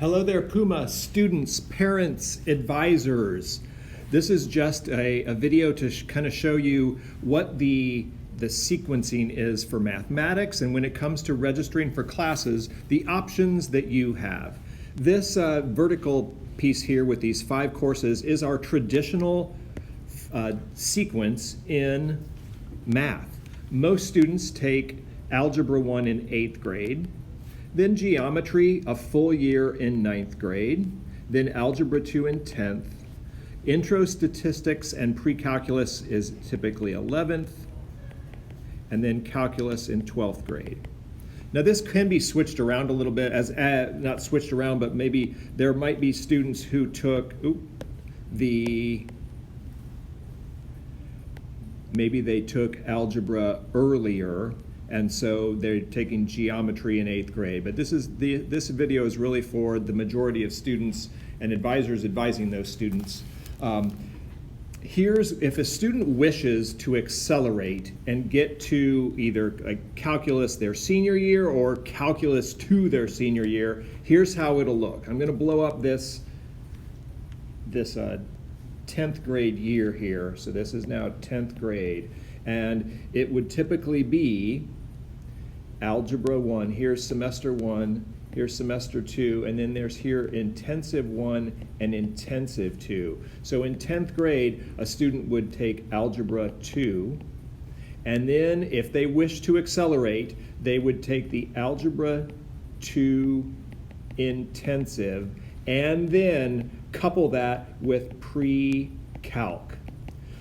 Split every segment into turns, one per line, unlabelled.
Hello there, Puma students, parents, advisors. This is just a video to kind of show you what the sequencing is for mathematics, and when it comes to registering for classes, the options that you have. This vertical piece here with these 5 courses is our traditional sequence in math. Most students take Algebra 1 in 8th grade, then Geometry a full year in 9th grade, then Algebra 2 in 10th, Intro Statistics and Pre-Calculus is typically 11th, and then Calculus in 12th grade. Now this can be switched around a little bit, not switched around, but maybe there might be students who took maybe they took algebra earlier, and so they're taking geometry in 8th grade. But this video is really for the majority of students and advisors advising those students. If a student wishes to accelerate and get to either calculus their senior year or calculus 2 their senior year, here's how it'll look. I'm going to blow up this 10th grade year here. So this is now 10th grade. And it would typically be Algebra 1, here's Semester 1, here's Semester 2, and then there's here Intensive 1 and Intensive 2. So in 10th grade, a student would take Algebra 2, and then if they wish to accelerate, they would take the Algebra 2 Intensive, and then couple that with Pre-Calc.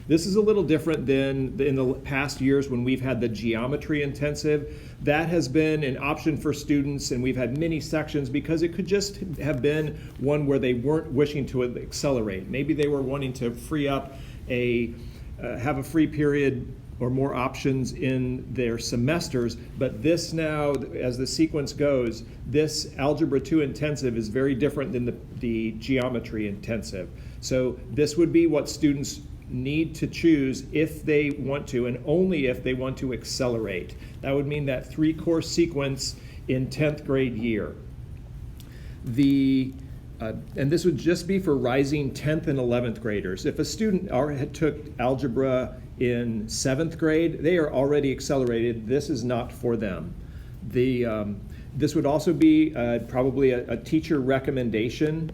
This is a little different than in the past years when we've had the Geometry Intensive. That has been an option for students, and we've had many sections because it could just have been one where they weren't wishing to accelerate. Maybe they were wanting to free up have a free period or more options in their semesters, but this now, as the sequence goes, this Algebra 2 Intensive is very different than the Geometry Intensive. So this would be what students need to choose if they want to, and only if they want to accelerate. That would mean that 3-course sequence in 10th grade year. And this would just be for rising 10th and 11th graders. If a student took algebra in 7th grade, they are already accelerated. This is not for them. This would also be probably a teacher recommendation.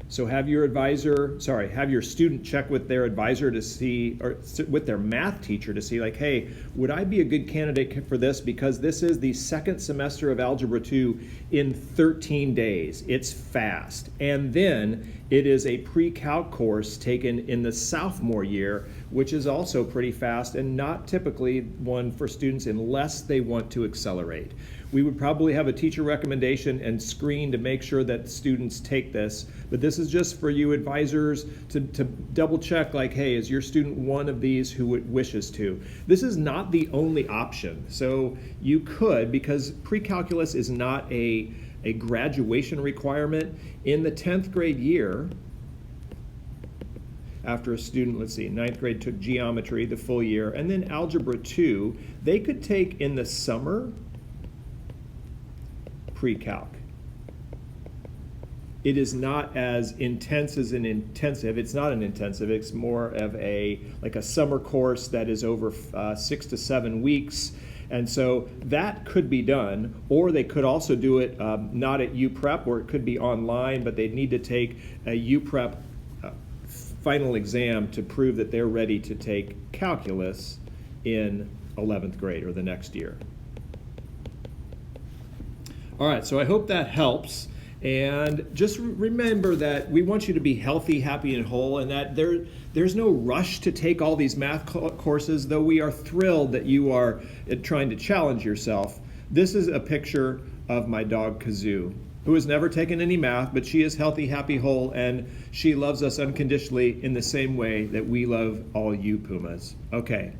So have your student check with their advisor to see, or with their math teacher to see, like, hey, would I be a good candidate for this? Because this is the 2nd semester of Algebra 2 in 13 days. It's fast. And then it is a pre-calc course taken in the sophomore year, which is also pretty fast and not typically one for students unless they want to accelerate. We would probably have a teacher recommendation and screen to make sure that students take this, but this is just for you advisors to double check, like, hey, is your student one of these who wishes to? This is not the only option. So you could, because pre-calculus is not a graduation requirement, in the 10th grade year, after a student, let's see, 9th grade took geometry the full year, and then Algebra 2, they could take in the summer Pre-Calc. It is not as intense as an intensive. It's not an intensive. It's more of like a summer course that is over 6 to 7 weeks. And so that could be done, or they could also do it not at UPrep, or it could be online, but they'd need to take a UPrep final exam to prove that they're ready to take calculus in 11th grade or the next year. All right, so I hope that helps. And just remember that we want you to be healthy, happy, and whole, and that there's no rush to take all these math courses, though we are thrilled that you are trying to challenge yourself. This is a picture of my dog, Kazoo, who has never taken any math, but she is healthy, happy, whole, and she loves us unconditionally in the same way that we love all you Pumas. Okay.